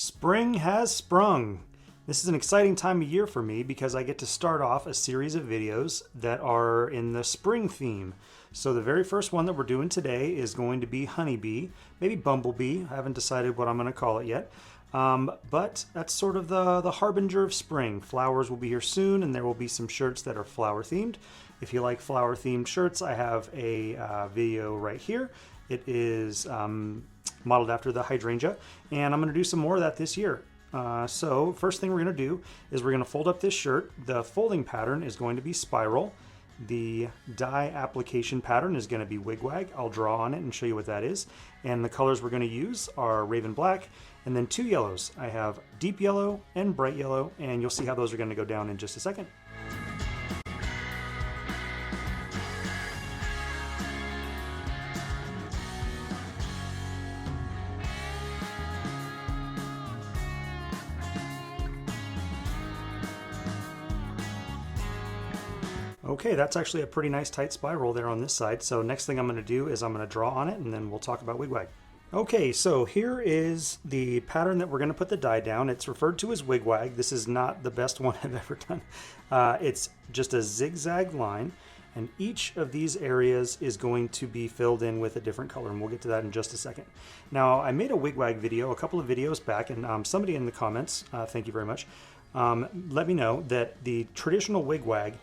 Spring has sprung. This is an exciting time of year for me because I get to start off a series of videos that are in the spring theme. So the very first one that we're doing today is going to be honeybee, maybe bumblebee. I haven't decided what I'm going to call it yet. But that's sort of the harbinger of spring. Flowers will be here soon, and there will be some shirts that are flower themed. If you like flower themed shirts, I have a video right here. It is modeled after the hydrangea, and I'm going to do some more of that this year. So first thing we're going to do is we're going to fold up this shirt. The folding pattern is going to be spiral. The dye application pattern is going to be wigwag. I'll draw on it and show you what that is. And the colors we're going to use are raven black and then two yellows. I have deep yellow and bright yellow, and you'll see how those are going to go down in just a second. Okay, that's actually a pretty nice tight spiral there on this side. So next thing I'm going to do is I'm going to draw on it, and then we'll talk about wigwag. Okay, so here is the pattern that we're going to put the dye down. It's referred to as wigwag. This is not the best one I've ever done. It's just a zigzag line, and each of these areas is going to be filled in with a different color, and we'll get to that in just a second. Now, I made a wigwag video a couple of videos back, and somebody in the comments, thank you very much, let me know that the traditional wigwag,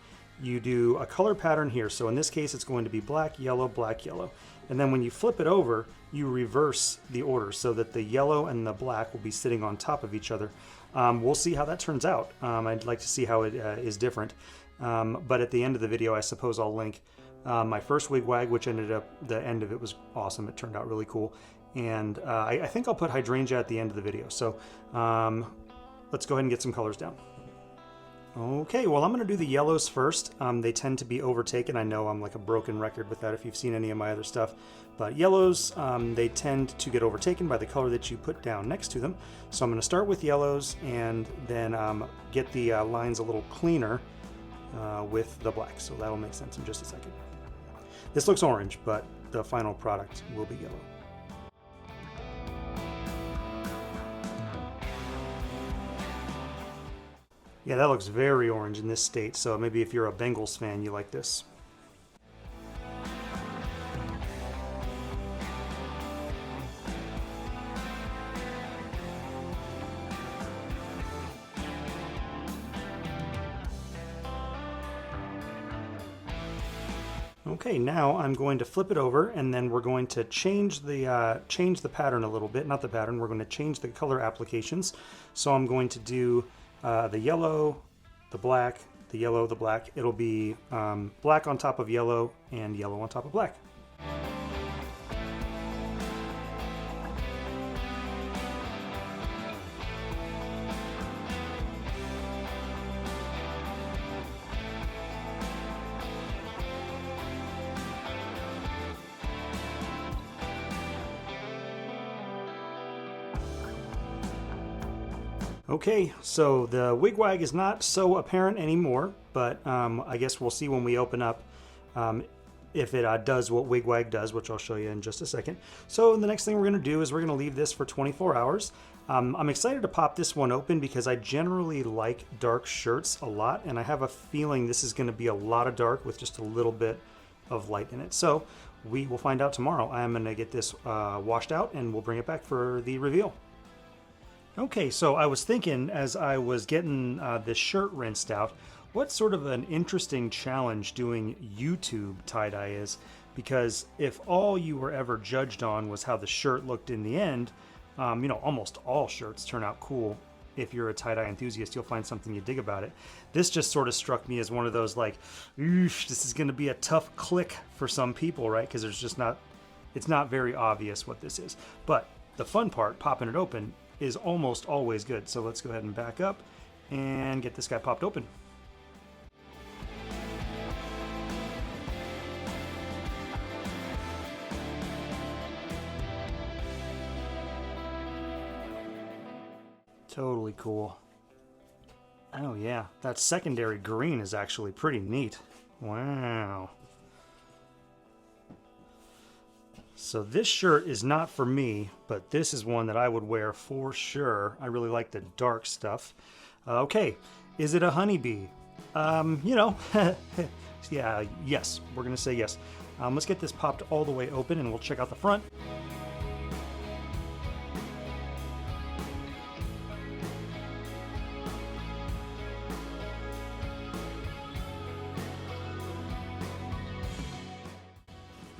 you do a color pattern here. So in this case, it's going to be black, yellow, black, yellow. And then when you flip it over, you reverse the order so that the yellow and the black will be sitting on top of each other. We'll see how that turns out. I'd like to see how it is different. But at the end of the video, I suppose I'll link my first wigwag, which ended up, the end of it was awesome. It turned out really cool. And I think I'll put hydrangea at the end of the video. So let's go ahead and get some colors down. Okay, well, I'm going to do the yellows first. They tend to be overtaken. I know I'm like a broken record with that if you've seen any of my other stuff. But yellows, they tend to get overtaken by the color that you put down next to them. So I'm going to start with yellows and then get the lines a little cleaner with the black. So that'll make sense in just a second. This looks orange, but the final product will be yellow. Yeah, that looks very orange in this state, so maybe if you're a Bengals fan, you like this. Okay, now I'm going to flip it over, and then we're going to change the pattern a little bit. Not the pattern, we're going to change the color applications. So I'm going to do the yellow, the black, the yellow, the black. It'll be black on top of yellow and yellow on top of black. Okay, so the wigwag is not so apparent anymore, but I guess we'll see when we open up if it does what wigwag does, which I'll show you in just a second. So the next thing we're going to do is we're going to leave this for 24 hours. I'm excited to pop this one open because I generally like dark shirts a lot, and I have a feeling this is going to be a lot of dark with just a little bit of light in it. So we will find out tomorrow. I'm going to get this washed out, and we'll bring it back for the reveal. Okay, so I was thinking as I was getting this shirt rinsed out, what sort of an interesting challenge doing YouTube tie-dye is, because if all you were ever judged on was how the shirt looked in the end, you know, almost all shirts turn out cool. If you're a tie-dye enthusiast, you'll find something you dig about it. This just sort of struck me as one of those like, oof, this is going to be a tough click for some people, right? Because there's just not, it's not very obvious what this is. But the fun part, popping it open, is almost always good. So let's go ahead and back up and get this guy popped open. Totally cool. Oh yeah, that secondary green is actually pretty neat. Wow. So this shirt is not for me, but this is one that I would wear for sure. I really like the dark stuff. Okay, is it a honeybee? You know, yeah, yes, we're gonna say yes. Let's get this popped all the way open and we'll check out the front.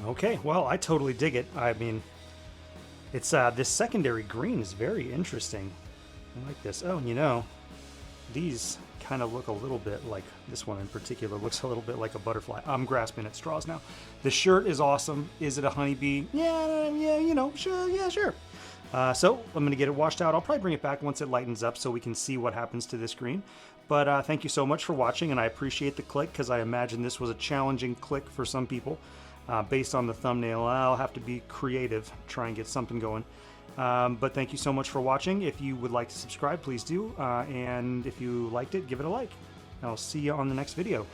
Okay, well, I totally dig it. I mean, it's this secondary green is very interesting. I like this. Oh, and you know, these kind of look a little bit like, this one in particular looks a little bit like a butterfly. I'm grasping at straws now. The shirt is awesome. Is it a honeybee? Yeah, you know, sure, yeah, sure. So I'm going to get it washed out. I'll probably bring it back once it lightens up so we can see what happens to this green. But thank you so much for watching, and I appreciate the click because I imagine this was a challenging click for some people. Based on the thumbnail, I'll have to be creative, try and get something going. But thank you so much for watching. If you would like to subscribe, please do. And if you liked it, give it a like. I'll see you on the next video.